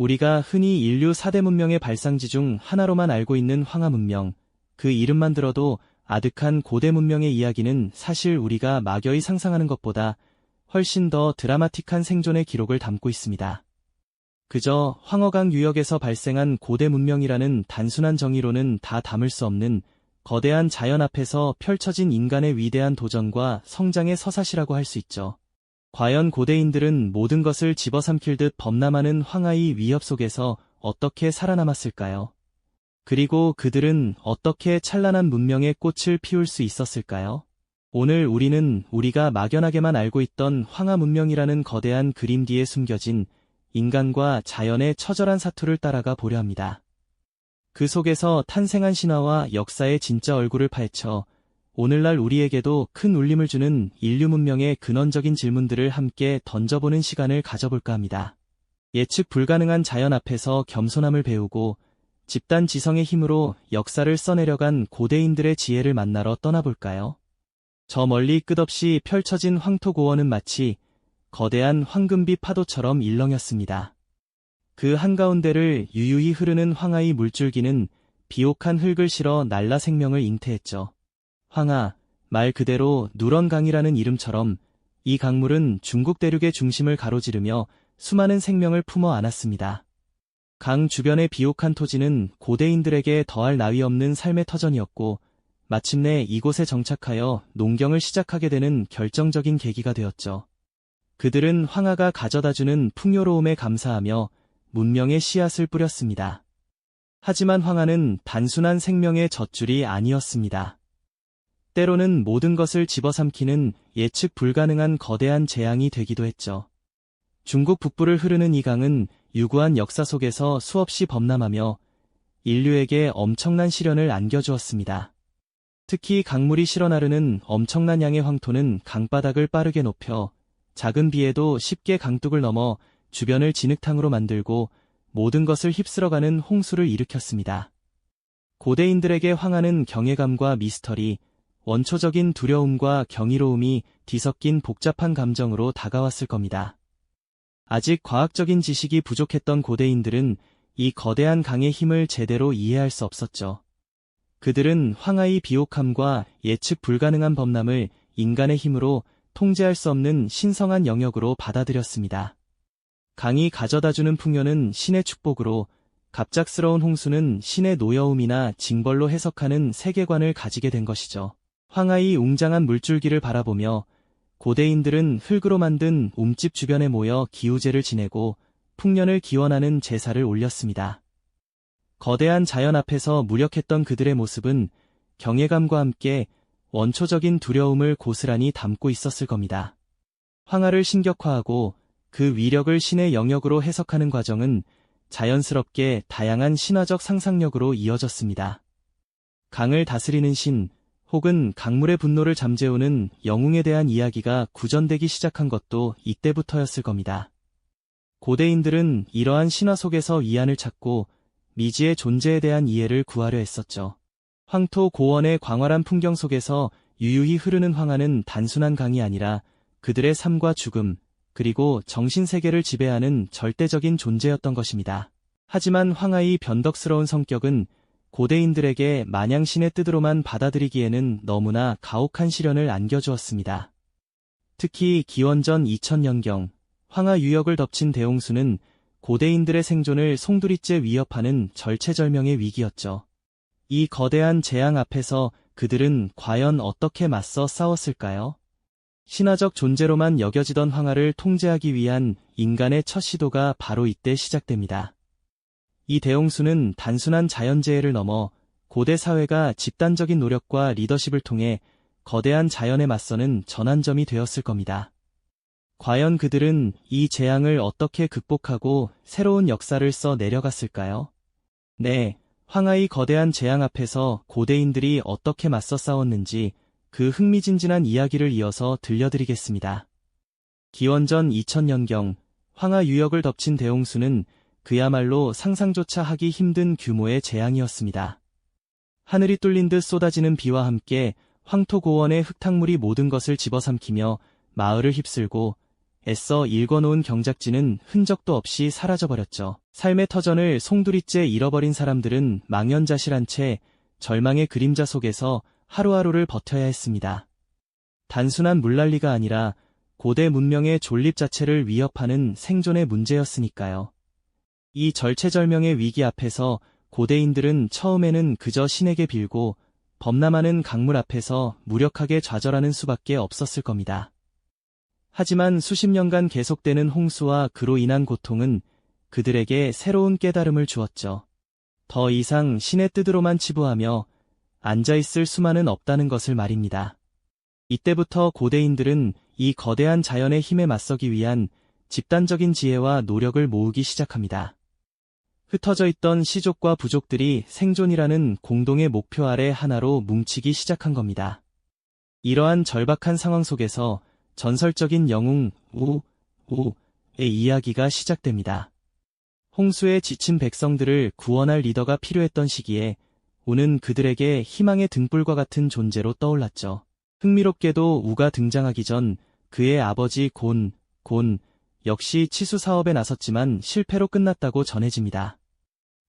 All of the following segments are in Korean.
우리가 흔히 인류 4대 문명의 발상지 중 하나로만 알고 있는 황하 문명, 그 이름만 들어도 아득한 고대 문명의 이야기는 사실 우리가 막연히 상상하는 것보다 훨씬 더 드라마틱한 생존의 기록을 담고 있습니다. 그저 황허강 유역에서 발생한 고대 문명이라는 단순한 정의로는 다 담을 수 없는 거대한 자연 앞에서 펼쳐진 인간의 위대한 도전과 성장의 서사시라고 할 수 있죠. 과연 고대인들은 모든 것을 집어삼킬 듯 범람하는 황하의 위협 속에서 어떻게 살아남았을까요? 그리고 그들은 어떻게 찬란한 문명의 꽃을 피울 수 있었을까요? 오늘 우리는 우리가 막연하게만 알고 있던 황하 문명이라는 거대한 그림 뒤에 숨겨진 인간과 자연의 처절한 사투를 따라가 보려 합니다. 그 속에서 탄생한 신화와 역사의 진짜 얼굴을 파헤쳐 오늘날 우리에게도 큰 울림을 주는 인류 문명의 근원적인 질문들을 함께 던져보는 시간을 가져볼까 합니다. 예측 불가능한 자연 앞에서 겸손함을 배우고 집단 지성의 힘으로 역사를 써내려간 고대인들의 지혜를 만나러 떠나볼까요? 저 멀리 끝없이 펼쳐진 황토고원은 마치 거대한 황금빛 파도처럼 일렁였습니다. 그 한가운데를 유유히 흐르는 황하의 물줄기는 비옥한 흙을 실어 날라 생명을 잉태했죠. 황하, 말 그대로 누런 강이라는 이름처럼 이 강물은 중국 대륙의 중심을 가로지르며 수많은 생명을 품어 안았습니다. 강 주변의 비옥한 토지는 고대인들에게 더할 나위 없는 삶의 터전이었고 마침내 이곳에 정착하여 농경을 시작하게 되는 결정적인 계기가 되었죠. 그들은 황하가 가져다주는 풍요로움에 감사하며 문명의 씨앗을 뿌렸습니다. 하지만 황하는 단순한 생명의 젖줄이 아니었습니다. 때로는 모든 것을 집어삼키는 예측 불가능한 거대한 재앙이 되기도 했죠. 중국 북부를 흐르는 이 강은 유구한 역사 속에서 수없이 범람하며 인류에게 엄청난 시련을 안겨주었습니다. 특히 강물이 실어나르는 엄청난 양의 황토는 강바닥을 빠르게 높여 작은 비에도 쉽게 강둑을 넘어 주변을 진흙탕으로 만들고 모든 것을 휩쓸어가는 홍수를 일으켰습니다. 고대인들에게 황하는 경외감과 미스터리, 원초적인 두려움과 경이로움이 뒤섞인 복잡한 감정으로 다가왔을 겁니다. 아직 과학적인 지식이 부족했던 고대인들은 이 거대한 강의 힘을 제대로 이해할 수 없었죠. 그들은 황하의 비옥함과 예측 불가능한 범람을 인간의 힘으로 통제할 수 없는 신성한 영역으로 받아들였습니다. 강이 가져다주는 풍요는 신의 축복으로, 갑작스러운 홍수는 신의 노여움이나 징벌로 해석하는 세계관을 가지게 된 것이죠. 황하의 웅장한 물줄기를 바라보며 고대인들은 흙으로 만든 움집 주변에 모여 기우제를 지내고 풍년을 기원하는 제사를 올렸습니다. 거대한 자연 앞에서 무력했던 그들의 모습은 경외감과 함께 원초적인 두려움을 고스란히 담고 있었을 겁니다. 황하를 신격화하고 그 위력을 신의 영역으로 해석하는 과정은 자연스럽게 다양한 신화적 상상력으로 이어졌습니다. 강을 다스리는 신, 혹은 강물의 분노를 잠재우는 영웅에 대한 이야기가 구전되기 시작한 것도 이때부터였을 겁니다. 고대인들은 이러한 신화 속에서 위안을 찾고 미지의 존재에 대한 이해를 구하려 했었죠. 황토 고원의 광활한 풍경 속에서 유유히 흐르는 황하는 단순한 강이 아니라 그들의 삶과 죽음, 그리고 정신세계를 지배하는 절대적인 존재였던 것입니다. 하지만 황하의 변덕스러운 성격은 고대인들에게 마냥 신의 뜻으로만 받아들이기에는 너무나 가혹한 시련을 안겨주었습니다. 특히 기원전 2000년경 황하 유역을 덮친 대홍수는 고대인들의 생존을 송두리째 위협하는 절체절명의 위기였죠. 이 거대한 재앙 앞에서 그들은 과연 어떻게 맞서 싸웠을까요? 신화적 존재로만 여겨지던 황하를 통제하기 위한 인간의 첫 시도가 바로 이때 시작됩니다. 이 대홍수는 단순한 자연재해를 넘어 고대 사회가 집단적인 노력과 리더십을 통해 거대한 자연에 맞서는 전환점이 되었을 겁니다. 과연 그들은 이 재앙을 어떻게 극복하고 새로운 역사를 써 내려갔을까요? 네, 황하의 거대한 재앙 앞에서 고대인들이 어떻게 맞서 싸웠는지 그 흥미진진한 이야기를 이어서 들려드리겠습니다. 기원전 2000년경 황하 유역을 덮친 대홍수는 그야말로 상상조차 하기 힘든 규모의 재앙이었습니다. 하늘이 뚫린 듯 쏟아지는 비와 함께 황토 고원의 흙탕물이 모든 것을 집어삼키며 마을을 휩쓸고 애써 읽어놓은 경작지는 흔적도 없이 사라져버렸죠. 삶의 터전을 송두리째 잃어버린 사람들은 망연자실한 채 절망의 그림자 속에서 하루하루를 버텨야 했습니다. 단순한 물난리가 아니라 고대 문명의 존립 자체를 위협하는 생존의 문제였으니까요. 이 절체절명의 위기 앞에서 고대인들은 처음에는 그저 신에게 빌고 범람하는 강물 앞에서 무력하게 좌절하는 수밖에 없었을 겁니다. 하지만 수십 년간 계속되는 홍수와 그로 인한 고통은 그들에게 새로운 깨달음을 주었죠. 더 이상 신의 뜻으로만 치부하며 앉아있을 수만은 없다는 것을 말입니다. 이때부터 고대인들은 이 거대한 자연의 힘에 맞서기 위한 집단적인 지혜와 노력을 모으기 시작합니다. 흩어져 있던 시족과 부족들이 생존이라는 공동의 목표 아래 하나로 뭉치기 시작한 겁니다. 이러한 절박한 상황 속에서 전설적인 영웅 우의 이야기가 시작됩니다. 홍수에 지친 백성들을 구원할 리더가 필요했던 시기에 우는 그들에게 희망의 등불과 같은 존재로 떠올랐죠. 흥미롭게도 우가 등장하기 전 그의 아버지 곤 역시 치수 사업에 나섰지만 실패로 끝났다고 전해집니다.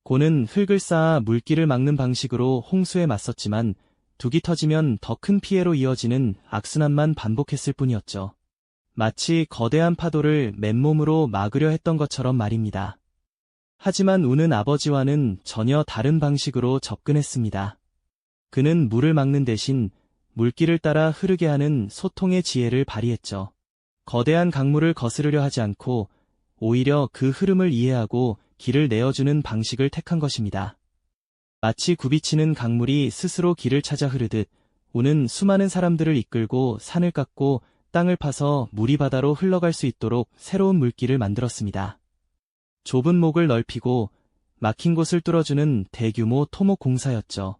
곤은 흙을 쌓아 물길을 막는 방식으로 홍수에 맞섰지만 둑이 터지면 더 큰 피해로 이어지는 악순환만 반복했을 뿐이었죠. 마치 거대한 파도를 맨몸으로 막으려 했던 것처럼 말입니다. 하지만 우는 아버지와는 전혀 다른 방식으로 접근했습니다. 그는 물을 막는 대신 물길을 따라 흐르게 하는 소통의 지혜를 발휘했죠. 거대한 강물을 거스르려 하지 않고 오히려 그 흐름을 이해하고 길을 내어주는 방식을 택한 것입니다. 마치 굽이치는 강물이 스스로 길을 찾아 흐르듯 우는 수많은 사람들을 이끌고 산을 깎고 땅을 파서 물이 바다로 흘러갈 수 있도록 새로운 물길을 만들었습니다. 좁은 목을 넓히고 막힌 곳을 뚫어주는 대규모 토목 공사였죠.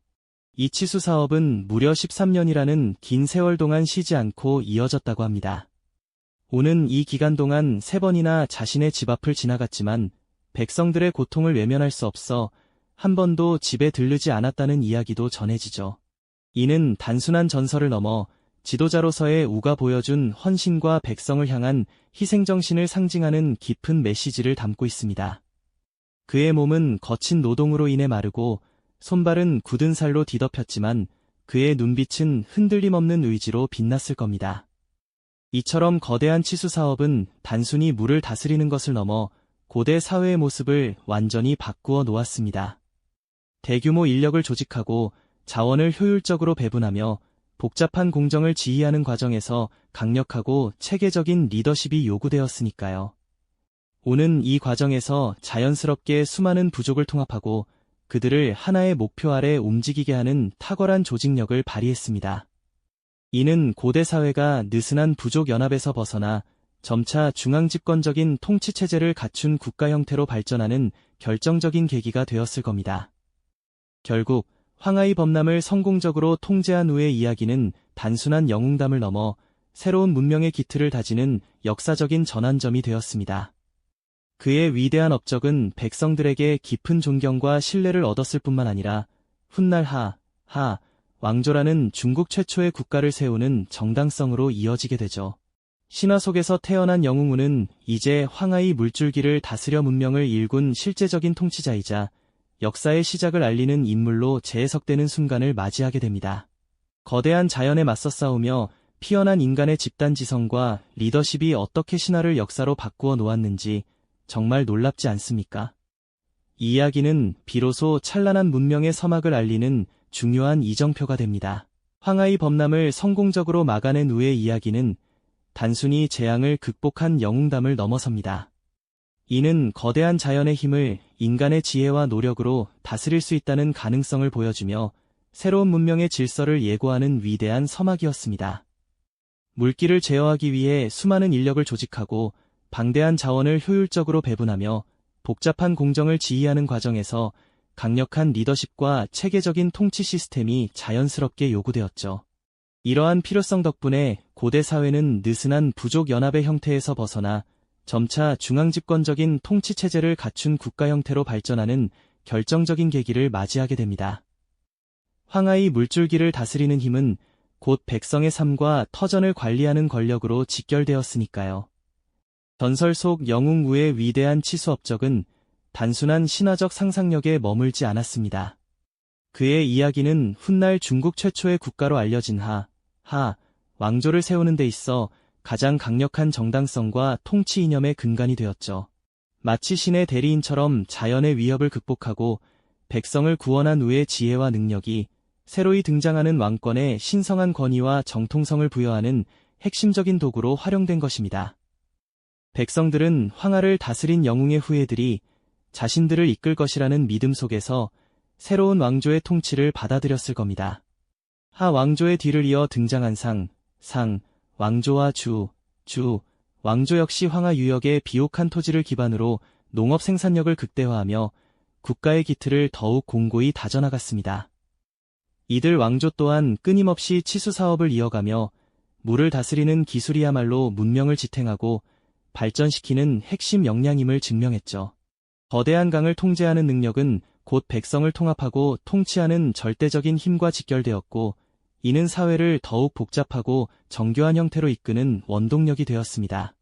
이 치수 사업은 무려 13년이라는 긴 세월 동안 쉬지 않고 이어졌다고 합니다. 우는 이 기간 동안 3번이나 자신의 집 앞을 지나갔지만 백성들의 고통을 외면할 수 없어 한 번도 집에 들르지 않았다는 이야기도 전해지죠. 이는 단순한 전설을 넘어 지도자로서의 우가 보여준 헌신과 백성을 향한 희생정신을 상징하는 깊은 메시지를 담고 있습니다. 그의 몸은 거친 노동으로 인해 마르고 손발은 굳은 살로 뒤덮였지만 그의 눈빛은 흔들림 없는 의지로 빛났을 겁니다. 이처럼 거대한 치수 사업은 단순히 물을 다스리는 것을 넘어 고대 사회의 모습을 완전히 바꾸어 놓았습니다. 대규모 인력을 조직하고 자원을 효율적으로 배분하며 복잡한 공정을 지휘하는 과정에서 강력하고 체계적인 리더십이 요구되었으니까요. 우는 이 과정에서 자연스럽게 수많은 부족을 통합하고 그들을 하나의 목표 아래 움직이게 하는 탁월한 조직력을 발휘했습니다. 이는 고대 사회가 느슨한 부족 연합에서 벗어나 점차 중앙집권적인 통치체제를 갖춘 국가 형태로 발전하는 결정적인 계기가 되었을 겁니다. 결국 황하이 범람을 성공적으로 통제한 후의 이야기는 단순한 영웅담을 넘어 새로운 문명의 기틀을 다지는 역사적인 전환점이 되었습니다. 그의 위대한 업적은 백성들에게 깊은 존경과 신뢰를 얻었을 뿐만 아니라 훗날 왕조라는 중국 최초의 국가를 세우는 정당성으로 이어지게 되죠. 신화 속에서 태어난 영웅우는 이제 황하이 물줄기를 다스려 문명을 일군 실제적인 통치자이자 역사의 시작을 알리는 인물로 재해석되는 순간을 맞이하게 됩니다. 거대한 자연에 맞서 싸우며 피어난 인간의 집단지성과 리더십이 어떻게 신화를 역사로 바꾸어 놓았는지 정말 놀랍지 않습니까? 이 이야기는 비로소 찬란한 문명의 서막을 알리는 중요한 이정표가 됩니다. 황하이 범람을 성공적으로 막아낸 후의 이야기는 단순히 재앙을 극복한 영웅담을 넘어섭니다. 이는 거대한 자연의 힘을 인간의 지혜와 노력으로 다스릴 수 있다는 가능성을 보여주며 새로운 문명의 질서를 예고하는 위대한 서막이었습니다. 물길을 제어하기 위해 수많은 인력을 조직하고 방대한 자원을 효율적으로 배분하며 복잡한 공정을 지휘하는 과정에서 강력한 리더십과 체계적인 통치 시스템이 자연스럽게 요구되었죠. 이러한 필요성 덕분에 고대 사회는 느슨한 부족 연합의 형태에서 벗어나 점차 중앙집권적인 통치체제를 갖춘 국가 형태로 발전하는 결정적인 계기를 맞이하게 됩니다. 황하이 물줄기를 다스리는 힘은 곧 백성의 삶과 터전을 관리하는 권력으로 직결되었으니까요. 전설 속 영웅우의 위대한 치수 업적은 단순한 신화적 상상력에 머물지 않았습니다. 그의 이야기는 훗날 중국 최초의 국가로 알려진 왕조를 세우는 데 있어 가장 강력한 정당성과 통치 이념의 근간이 되었죠. 마치 신의 대리인처럼 자연의 위협을 극복하고 백성을 구원한 후의 지혜와 능력이 새로이 등장하는 왕권에 신성한 권위와 정통성을 부여하는 핵심적인 도구로 활용된 것입니다. 백성들은 황하를 다스린 영웅의 후예들이 자신들을 이끌 것이라는 믿음 속에서 새로운 왕조의 통치를 받아들였을 겁니다. 하 왕조의 뒤를 이어 등장한 상 왕조와 주 왕조 역시 황하 유역의 비옥한 토지를 기반으로 농업 생산력을 극대화하며 국가의 기틀을 더욱 공고히 다져나갔습니다. 이들 왕조 또한 끊임없이 치수 사업을 이어가며 물을 다스리는 기술이야말로 문명을 지탱하고 발전시키는 핵심 역량임을 증명했죠. 거대한 강을 통제하는 능력은 곧 백성을 통합하고 통치하는 절대적인 힘과 직결되었고, 이는 사회를 더욱 복잡하고 정교한 형태로 이끄는 원동력이 되었습니다.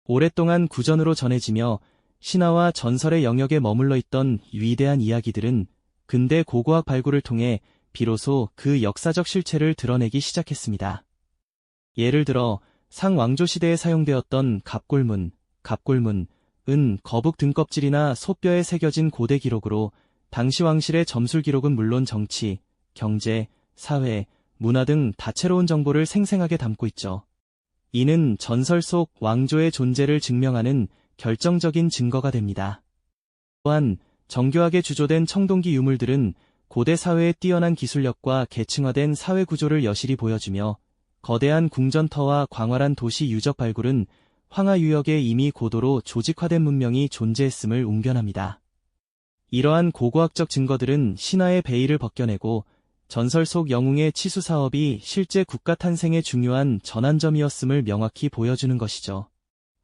오랫동안 구전으로 전해지며 신화와 전설의 영역에 머물러 있던 위대한 이야기들은 근대 고고학 발굴을 통해 비로소 그 역사적 실체를 드러내기 시작했습니다. 예를 들어 상왕조 시대에 사용되었던 갑골문은 거북 등껍질이나 소뼈에 새겨진 고대 기록으로 당시 왕실의 점술 기록은 물론 정치, 경제, 사회, 문화 등 다채로운 정보를 생생하게 담고 있죠. 이는 전설 속 왕조의 존재를 증명하는 결정적인 증거가 됩니다. 또한 정교하게 주조된 청동기 유물들은 고대 사회의 뛰어난 기술력과 계층화된 사회 구조를 여실히 보여주며, 거대한 궁전터와 광활한 도시 유적 발굴은 황하 유역에 이미 고도로 조직화된 문명이 존재했음을 웅변합니다. 이러한 고고학적 증거들은 신화의 베일을 벗겨내고 전설 속 영웅의 치수 사업이 실제 국가 탄생의 중요한 전환점이었음을 명확히 보여주는 것이죠.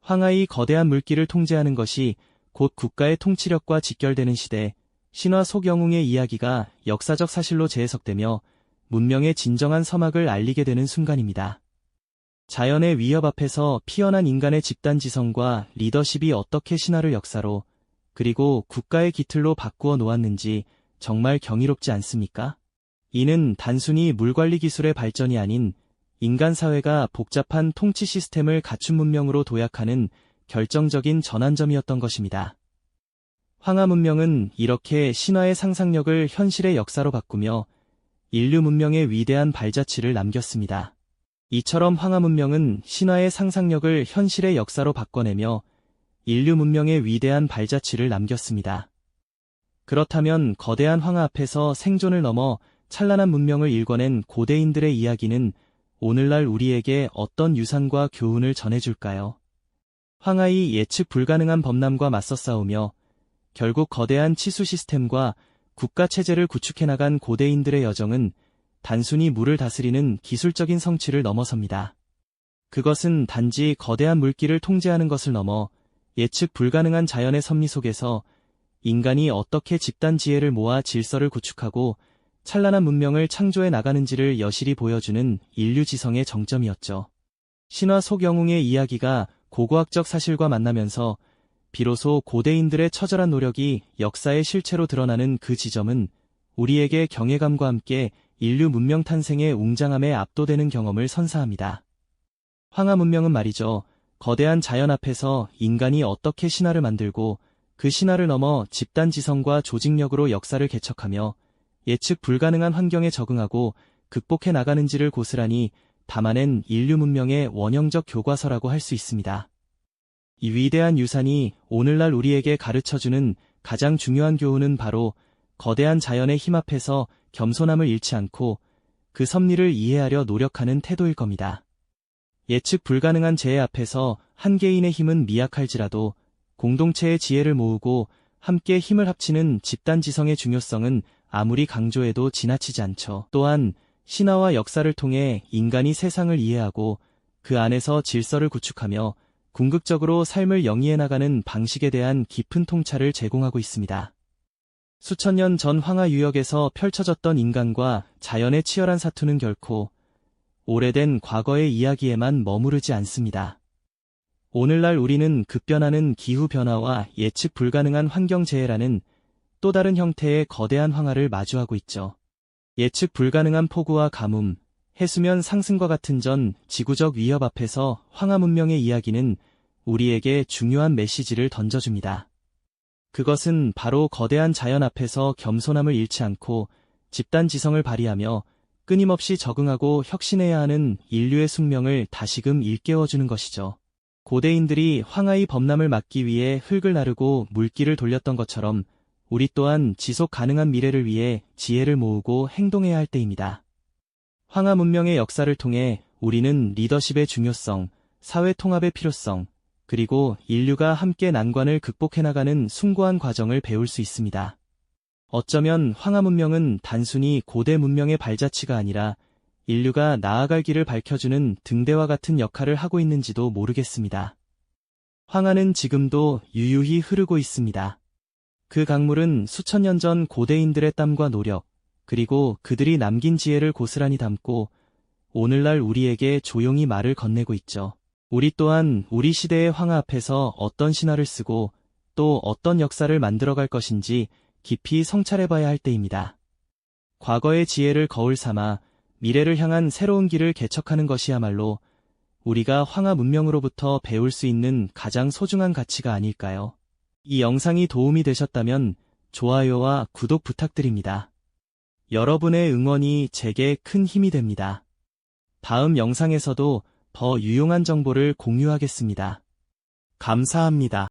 황하의 거대한 물길을 통제하는 것이 곧 국가의 통치력과 직결되는 시대, 신화 속 영웅의 이야기가 역사적 사실로 재해석되며 문명의 진정한 서막을 알리게 되는 순간입니다. 자연의 위협 앞에서 피어난 인간의 집단지성과 리더십이 어떻게 신화를 역사로, 그리고 국가의 기틀로 바꾸어 놓았는지 정말 경이롭지 않습니까? 이는 단순히 물관리 기술의 발전이 아닌 인간 사회가 복잡한 통치 시스템을 갖춘 문명으로 도약하는 결정적인 전환점이었던 것입니다. 황하 문명은 이렇게 신화의 상상력을 현실의 역사로 바꾸며 인류 문명의 위대한 발자취를 남겼습니다. 이처럼 황하 문명은 신화의 상상력을 현실의 역사로 바꿔내며 인류 문명의 위대한 발자취를 남겼습니다. 그렇다면 거대한 황하 앞에서 생존을 넘어 찬란한 문명을 일궈낸 고대인들의 이야기는 오늘날 우리에게 어떤 유산과 교훈을 전해줄까요? 황하의 예측 불가능한 범람과 맞서 싸우며 결국 거대한 치수 시스템과 국가 체제를 구축해 나간 고대인들의 여정은 단순히 물을 다스리는 기술적인 성취를 넘어섭니다. 그것은 단지 거대한 물길을 통제하는 것을 넘어 예측 불가능한 자연의 섭리 속에서 인간이 어떻게 집단 지혜를 모아 질서를 구축하고 찬란한 문명을 창조해 나가는지를 여실히 보여주는 인류 지성의 정점이었죠. 신화 속 영웅의 이야기가 고고학적 사실과 만나면서 비로소 고대인들의 처절한 노력이 역사의 실체로 드러나는 그 지점은 우리에게 경외감과 함께 인류 문명 탄생의 웅장함에 압도되는 경험을 선사합니다. 황하 문명은 말이죠. 거대한 자연 앞에서 인간이 어떻게 신화를 만들고 그 신화를 넘어 집단 지성과 조직력으로 역사를 개척하며 예측 불가능한 환경에 적응하고 극복해 나가는지를 고스란히 담아낸 인류 문명의 원형적 교과서라고 할 수 있습니다. 이 위대한 유산이 오늘날 우리에게 가르쳐주는 가장 중요한 교훈은 바로 거대한 자연의 힘 앞에서 겸손함을 잃지 않고 그 섭리를 이해하려 노력하는 태도일 겁니다. 예측 불가능한 재해 앞에서 한 개인의 힘은 미약할지라도 공동체의 지혜를 모으고 함께 힘을 합치는 집단 지성의 중요성은 아무리 강조해도 지나치지 않죠. 또한 신화와 역사를 통해 인간이 세상을 이해하고 그 안에서 질서를 구축하며 궁극적으로 삶을 영위해 나가는 방식에 대한 깊은 통찰을 제공하고 있습니다. 수천 년 전 황하 유역에서 펼쳐졌던 인간과 자연의 치열한 사투는 결코 오래된 과거의 이야기에만 머무르지 않습니다. 오늘날 우리는 급변하는 기후변화와 예측 불가능한 환경재해라는 또 다른 형태의 거대한 황하를 마주하고 있죠. 예측 불가능한 폭우와 가뭄, 해수면 상승과 같은 전 지구적 위협 앞에서 황하 문명의 이야기는 우리에게 중요한 메시지를 던져줍니다. 그것은 바로 거대한 자연 앞에서 겸손함을 잃지 않고 집단지성을 발휘하며 끊임없이 적응하고 혁신해야 하는 인류의 숙명을 다시금 일깨워주는 것이죠. 고대인들이 황하의 범람을 막기 위해 흙을 나르고 물길을 돌렸던 것처럼 우리 또한 지속 가능한 미래를 위해 지혜를 모으고 행동해야 할 때입니다. 황하 문명의 역사를 통해 우리는 리더십의 중요성, 사회 통합의 필요성, 그리고 인류가 함께 난관을 극복해 나가는 숭고한 과정을 배울 수 있습니다. 어쩌면 황하 문명은 단순히 고대 문명의 발자취가 아니라 인류가 나아갈 길을 밝혀주는 등대와 같은 역할을 하고 있는지도 모르겠습니다. 황하는 지금도 유유히 흐르고 있습니다. 그 강물은 수천 년 전 고대인들의 땀과 노력, 그리고 그들이 남긴 지혜를 고스란히 담고 오늘날 우리에게 조용히 말을 건네고 있죠. 우리 또한 우리 시대의 황하 앞에서 어떤 신화를 쓰고 또 어떤 역사를 만들어갈 것인지 깊이 성찰해봐야 할 때입니다. 과거의 지혜를 거울 삼아 미래를 향한 새로운 길을 개척하는 것이야말로 우리가 황하 문명으로부터 배울 수 있는 가장 소중한 가치가 아닐까요? 이 영상이 도움이 되셨다면 좋아요와 구독 부탁드립니다. 여러분의 응원이 제게 큰 힘이 됩니다. 다음 영상에서도 더 유용한 정보를 공유하겠습니다. 감사합니다.